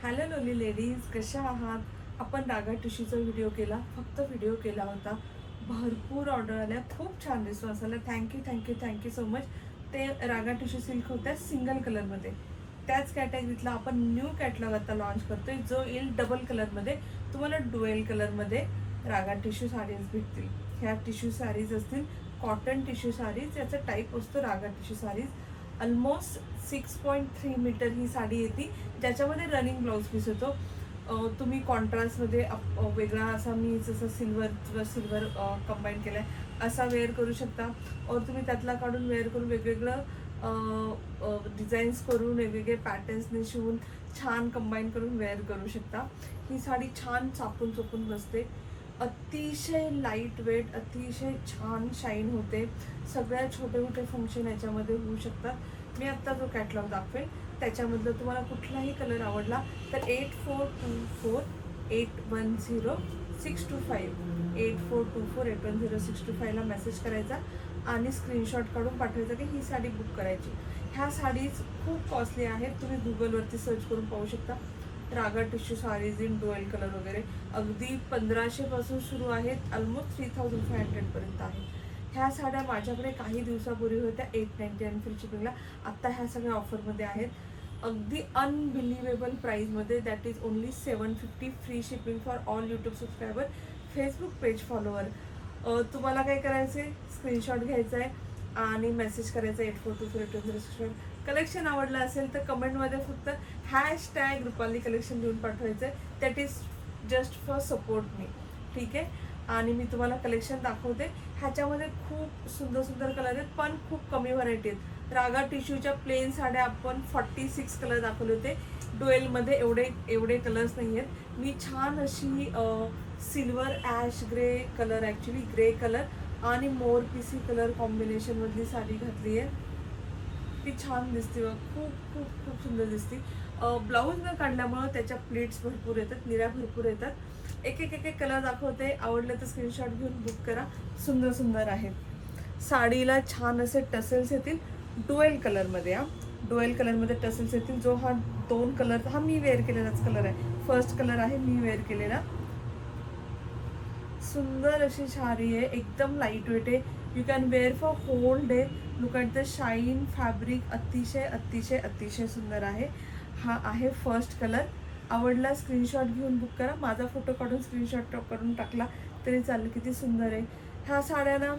Hello लोली ladies, कशा आहात? आपण रागा टिश्यूचा व्हिडिओ केला, फक्त व्हिडिओ केला होता. भरपूर ऑर्डर आल्या, खूप छान रिस्पॉन्स आला. Thank you so much. ते रागा टिश्यू सिल्क होत्या सिंगल कलरमध्ये. त्याच कॅटेगरीतला आपण न्यू कॅटलॉग आता लॉन्च करतोय, जो येईल डबल कलरमध्ये. तुम्हाला डुएल कलरमध्ये रागा टिश्यू साडीज भेटतील. ह्या टिश्यू साडीज असतील कॉटन टिश्यू साडीज. याचा टाईप असतो रागा टिश्यू साडीज. ऑलमोस्ट 6.3 मीटर ही साडी येते, ज्याच्यामध्ये रनिंग ब्लाऊज पीस होतो. तुम्ही कॉन्ट्रास्टमध्ये वेगळा असा, मी जसं सिल्वर कंबाईन केलाय असा वेअर करू शकता. और तुम्ही त्यातला काढून वेअर करून वेगवेगळं डिझाईन्स करून वेगवेगळे पॅटर्न्सने शिवून छान कंबाईन करून वेअर करू शकता. ही साडी छान चापून चोपून बसते, अतिशय लाईट वेट, अतिशय छान शाईन होते. सगळ्या छोटे मोठे फंक्शन याच्यामध्ये होऊ शकतात. मी आत्ता जो कॅटलॉग दाखवेल त्याच्यामधलं तुम्हाला कुठलाही कलर आवडला तर 8424810625 8424810625ला मेसेज करायचा आणि स्क्रीनशॉट काढून पाठवायचा की ही साडी बुक करायची. ह्या साडीज खूप कॉस्टली आहेत, तुम्ही गुगलवरती सर्च करून पाहू शकता. Raga tissue sarees in dual colour वगैरे अगदी 1500 पासून सुरू आहेत, ऑलमोस्ट 3500 पर्यंत आहेत. ह्या साड्या माझ्याकडे काही दिवसापूर्वी होत्या 899 फ्री शिपिंगला. आत्ता ह्या सगळ्या ऑफरमध्ये आहेत, अगदी अनबिलिव्हेबल प्राईजमध्ये. That is only 750 free shipping for all YouTube subscriber, Facebook page follower. तुम्हाला काय करायचं आहे, स्क्रीनशॉट घ्यायचा आहे आणि मेसेज करायचा 8424810625. कलेक्शन आवडलं असेल तर कमेंटमध्ये फक्त # रुपाली कलेक्शन लिहून पाठवायचं आहे. That is just for support me, ठीक आहे. आणि मी तुम्हाला कलेक्शन दाखवते. ह्याच्यामध्ये खूप सुंदर सुंदर कलर आहेत, पण खूप कमी व्हरायटी आहेत. रागा टिश्यूच्या प्लेन साड्या आपण 46 कलर दाखवले होते. डुएलमध्ये एवढे कलर्स नाही आहेत. मी छान अशी silver ash grey colour, actually grey colour आणि मोर पीसी कलर कॉम्बिनेशनमधली साडी घातली आहे. ती छान दिसते, खूप खूप खूप सुंदर दिसते. ब्लाऊज न काढल्यामुळं त्याच्या प्लेट्स भरपूर येतात, निऱ्या भरपूर येतात. एक एक कलर दाखवते, आवडलं तर स्क्रीनशॉट घेऊन बुक करा. सुंदर सुंदर आहेत. साडीला छान असे टसेल्स येतील डुएल कलरमध्ये. डुएल कलरमध्ये टसेल्स येतील. जो हा 2 कलर, हा मी वेअर केलेलाच कलर आहे, फर्स्ट कलर आहे मी वेअर केलेला. सुंदर अशी साडी आहे, एकदम लाईट वेट आहे. You can wear for whole day. Look at the shine fabric, अतिशय अतिशय अतिशय सुंदर आहे. हा आहे फर्स्ट कलर. आवडला स्क्रीनशॉट घेऊन बुक करा. माझा फोटो काढून स्क्रीनशॉट करून टाकला तरी चालेल. किती सुंदर आहे. ह्या साड्या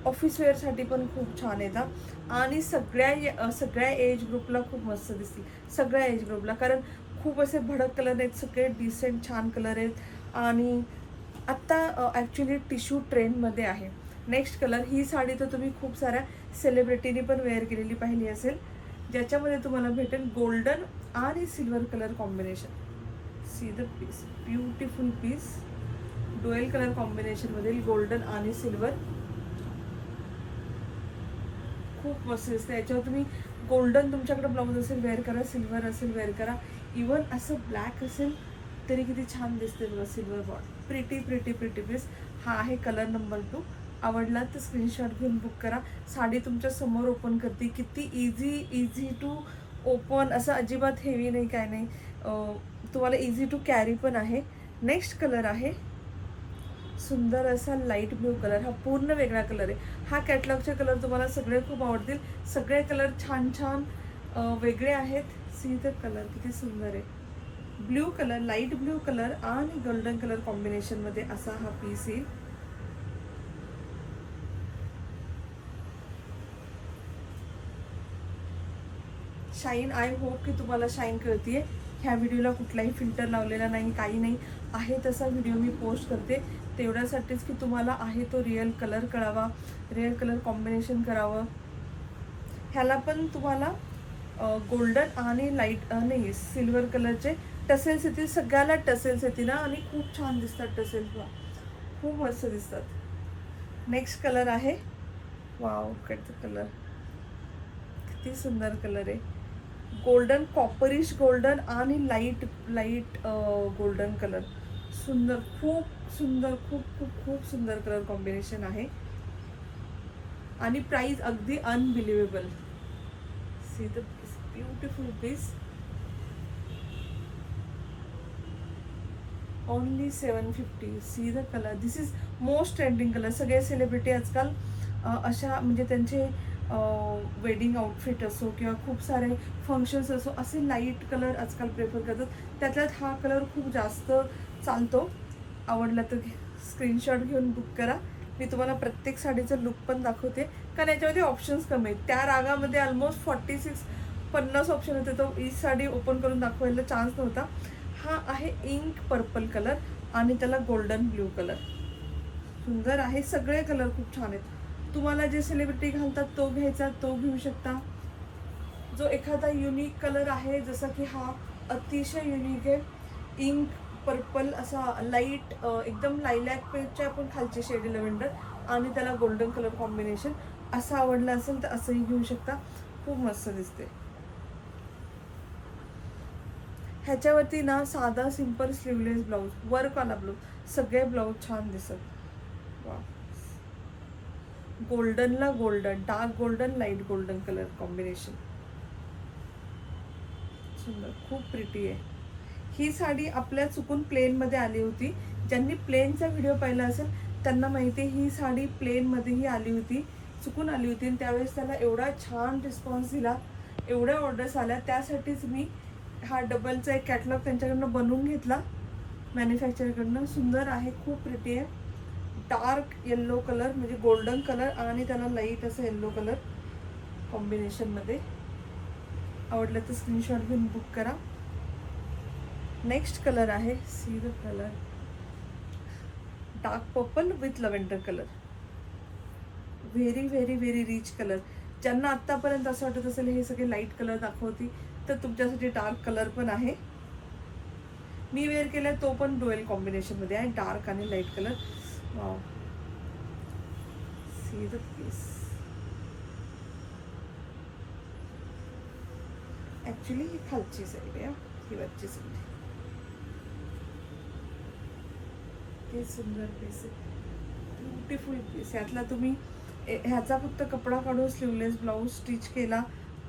ऑफिस वेअरसाठी पण खूप छान येतात आणि सगळ्या एज ग्रुपला खूप मस्त दिसतील, सगळ्या एज ग्रुपला. कारण खूप असे भडक कलर आहेत, सगळे डिसेंट छान कलर आहेत. आणि आत्ता ॲक्च्युली टिश्यू ट्रेंडमध्ये आहे. नेक्स्ट कलर, ही साडी तर तुम्ही खूप साऱ्या सेलिब्रिटीनी पण वेअर केलेली पाहिली असेल, ज्याच्यामध्ये तुम्हाला भेटेल गोल्डन आणि silver colour combination. See the piece, beautiful piece. Dual colour कॉम्बिनेशनमध्ये गोल्डन आणि सिल्वर खूप मस्त दिसतं. याच्यावर तुम्ही गोल्डन तुमच्याकडे ब्लाऊज असेल वेअर करा, सिल्वर असेल वेअर करा, इवन असं ब्लॅक असेल तरी किती छान दिसते बघा. Silver border, pretty piece. हा आहे कलर नंबर 2. आवडला तर स्क्रीनशॉट घेऊन बुक करा. साडी तुमच्या समोर ओपन करते, किती इझी टू ओपन, असं अजिबात हेवी नाही, काय नाही. तुम्हाला इझी टू कॅरी पण आहे. नेक्स्ट कलर आहे सुंदर असा लाईट ब्ल्यू कलर. हा पूर्ण वेगळा कलर आहे. हा कॅटलॉगचे कलर तुम्हाला सगळे खूप आवडतील. सगळे कलर छान छान वेगळे आहेत. सी द कलर, किती सुंदर आहे. Blue colour, light blue colour आणि गोल्डन कलर कॉम्बिनेशनमध्ये असा हा पीस येईल. शाईन, आय होप की तुम्हाला शाईन कळतीये. ह्या व्हिडिओला कुठलाही फिल्टर लावलेला नाही, काही नाही, आहे तसा व्हिडिओ मी पोस्ट करते. तेवढ्यासाठीच की तुम्हाला आहे तो रिअल कलर कळावा, रिअल कलर कॉम्बिनेशन करावं. ह्याला पण तुम्हाला गोल्डन आणि लाईट नाही सिल्वर कलरचे टसेल्स येतील. सगळ्याला टसेल्स येतील ना, आणि खूप छान दिसतात टसेल्स, खूप मस्त दिसतात. नेक्स्ट कलर आहे, वाव कट कलर, किती सुंदर कलर आहे. गोल्डन, कॉपरिश गोल्डन आणि लाईट गोल्डन कलर. सुंदर, खूप सुंदर, खूप खूप खूप सुंदर कलर कॉम्बिनेशन आहे. आणि प्राइस अगदी unbelievable. See the beautiful piece. Only 750. See the colour, this is most trending colour. सगळे सेलिब्रिटी आजकाल अशा म्हणजे त्यांचे वेडिंग आउटफिट असो किंवा खूप सारे फंक्शन्स असो असे लाईट कलर आजकाल प्रेफर करतात. त्यातल्यात हा कलर खूप जास्त चालतो. आवडला तर स्क्रीनशॉट घेऊन बुक करा. मी तुम्हाला प्रत्येक साडीचं लुक पण दाखवते, कारण याच्यामध्ये ऑप्शन्स कमी आहेत. त्या रागामध्ये ऑलमोस्ट 46-50 ऑप्शन होते, तो ही साडी ओपन करून दाखवायला चान्स नव्हता. हा आहे इंक पर्पल कलर आणि त्याला गोल्डन ब्ल्यू कलर. सुंदर आहे, सगळे कलर खूप छान आहेत. तुम्हाला जे सेलिब्रिटी घालतात तो घ्यायचा, तो घेऊ शकता. जो एखादा युनिक कलर आहे, जसं की हा अतिशय युनिक आहे, इंक पर्पल असा लाईट एकदम लायलॅक पेजच्या पण खालची शेड लव्हेंडर आणि त्याला गोल्डन कलर कॉम्बिनेशन. असं आवडलं असेल तर असंही घेऊ शकता, खूप मस्त दिसते. ह्याच्यावरती ना साधा सिंपल स्लीवलेस ब्लाऊज, वर्कवाला ब्लाऊज, सगळे ब्लाऊज छान दिसत. वा, गोल्डनला golden, dark golden light golden colour combination, सुंदर, खूप प्रिटी आहे. ही साडी आपल्या चुकून प्लेनमध्ये आली होती. ज्यांनी प्लेनचा व्हिडिओ पाहिला असेल त्यांना माहिती आहे, ही साडी प्लेनमध्येही आली होती, चुकून आली होती. आणि त्यावेळेस त्याला एवढा छान रिस्पॉन्स दिला, एवढ्या ऑर्डर्स आल्या. त्यासाठीच मी हा डबलचा एक कॅटलॉग त्यांच्याकडनं बनवून घेतला मॅन्युफॅक्चरकडनं. सुंदर आहे, खूप प्रिटी आहे. डार्क येल्लो कलर म्हणजे गोल्डन कलर आणि त्याला लाईट असं येल्लो कलर कॉम्बिनेशनमध्ये. आवडलं तर स्क्रीनशॉट घेऊन बुक करा. नेक्स्ट कलर आहे, C the colour, dark purple with lavender colour. Very very very rich colour. ज्यांना आत्तापर्यंत असं वाटत असेल हे सगळे लाईट कलर दाखवती, तर तुमच्यासाठी डार्क कलर पण आहे. मी वेअर केलाय तो पण डुएल कॉम्बिनेशनमध्ये आहे, डार्क आणि light colour. Wow, see the piece. Actually ही खालची साईड आहे, ही वरची साईड आहे. हे सुंदर पीस आहे, ब्युटिफुल पीस. यातला तुम्ही ह्याचा फक्त कपडा काढून स्लीवलेस ब्लाऊज स्टिच केला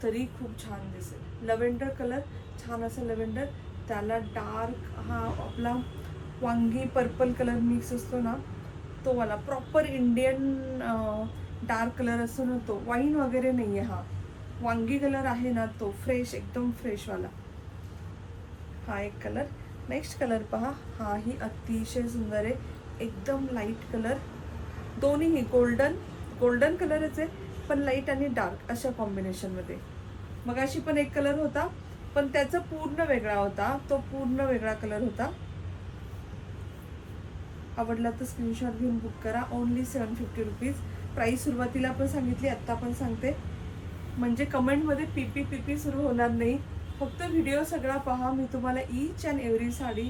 तरी खूप छान दिसेल. लव्हेंडर कलर, छान असं लव्हेंडर, त्याला डार्क हा आपला वांगी पर्पल कलर मिक्स असतो ना तो वाला, प्रॉपर इंडियन डार्क कलर असतो ना तो, वाईन वगैरे नाही आहे हा, वांगी कलर आहे ना तो, फ्रेश एकदम फ्रेशवाला. हा एक कलर. नेक्स्ट कलर पहा, हा ही अतिशय सुंदर आहे, एकदम लाईट कलर. दोन्हीही गोल्डन कलरच आहे, पण लाईट आणि डार्क अशा कॉम्बिनेशनमध्ये. मगाशी पण एक कलर होता, पण त्याचा पूर्ण वेगळा होता, तो पूर्ण वेगळा कलर होता. आवडला तर स्क्रीनशॉट घेऊन बुक करा. Only 750 rupees. प्राईस सुरुवातीला पण सांगितली, आत्ता पण सांगते, म्हणजे कमेंटमध्ये पीपी सुरू होणार नाही. फक्त व्हिडिओ सगळा पहा. मी तुम्हाला ईच अँड एव्हरी साडी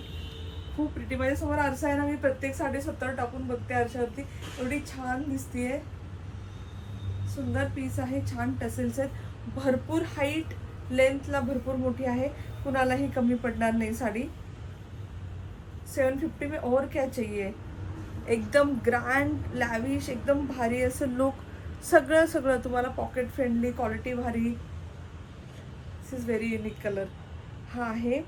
खूप प्रिटी, माझ्यासमोर आरसा आहे ना, मी प्रत्येक साडी स्वतःवर टाकून बघते आरशावरती, एवढी छान दिसतीये. सुंदर पीस आहे, छान टसेल्स आहेत, भरपूर हाईट लेंथला भरपूर मोठी आहे, कुणालाही कमी पडणार नाही साडी. 750 में और क्या चाहिए. एकदम ग्रँड लॅविश, एकदम भारी असं लुक, सगळं सगळं तुम्हाला पॉकेट फ्रेंडली, क्वालिटी भारी. दिस इज व्हेरी युनिक कलर. हा आहे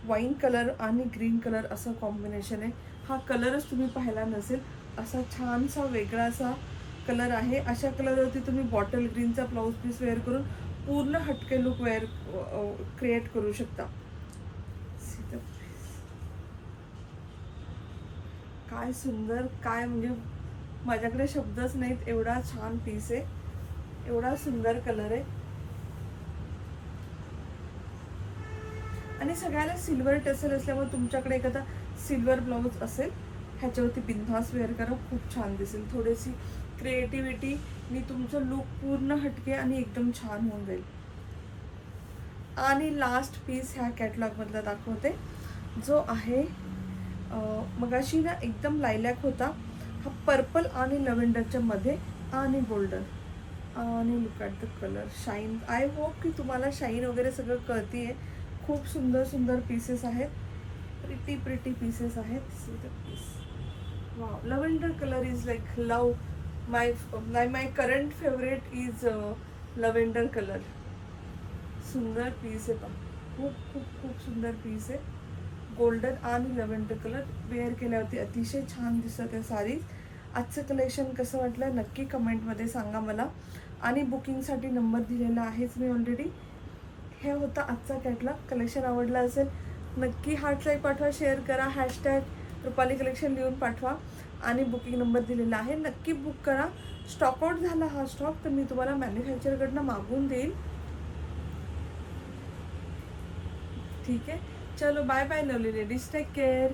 वाईन कलर आणि ग्रीन कलर असं कॉम्बिनेशन आहे. हा कलरच तुम्ही पाहिला नसेल, असा छानसा वेगळासा कलर आहे. अशा कलरवरती तुम्ही बॉटल ग्रीनचा ब्लाऊज पीस वेअर करून पूर्ण हटके लुक वेअर क्रिएट करू शकता. काय सुंदर, काय म्हणजे माझ्याकडे शब्दच नाहीत, एवढा छान पीस आहे, एवढा सुंदर कलर आहे. आणि सगळ्याला सिल्वर टसेल असल्यामुळे तुमच्याकडे एखादा सिल्वर ब्लाऊज असेल ह्याच्यावरती बिनधास्त वेअर करा, खूप छान दिसेल. थोडीशी क्रिएटिव्हिटी आणि तुमचं लुक पूर्ण हटके आणि एकदम छान होऊन जाईल. आणि लास्ट पीस ह्या कॅटलॉगमधला दाखवते, जो आहे मगाशी ना एकदम लायलॅक होता, हा पर्पल आणि लव्हेंडरच्या मध्ये आणि गोल्डन. आणि look at the colour, shine. I hope की तुम्हाला शाईन वगैरे सगळं कळते आहे. खूप सुंदर सुंदर पीसेस आहेत, प्रिटी पीसेस आहेत. See the piece. Wow, lavender colour is like love. My current favourite is lavender colour. सुंदर पीस आहे, पण खूप खूप खूप सुंदर पीस आहे. गोल्डन आणि लव्हेंडर कलर वेअर केल्यावरती अतिशय छान दिसत आहे साडी. आजचं कलेक्शन कसं वाटलं नक्की कमेंटमध्ये सांगा मला. आणि बुकिंगसाठी नंबर दिलेला आहेच मी ऑलरेडी. हे होतं आजचा कॅटलॉग. कलेक्शन आवडलं असेल नक्की हार्ट लाईक पाठवा, शेअर करा, हॅशटॅग रुपाली कलेक्शन लिहून पाठवा. आणि बुकिंग नंबर दिलेला आहे, नक्की बुक करा. स्टॉकआउट झाला हा स्टॉक तर मी तुम्हाला मॅन्युफॅक्चरकडनं मागवून देईल. ठीक आहे, चलो bye bye lovely ladies, take care.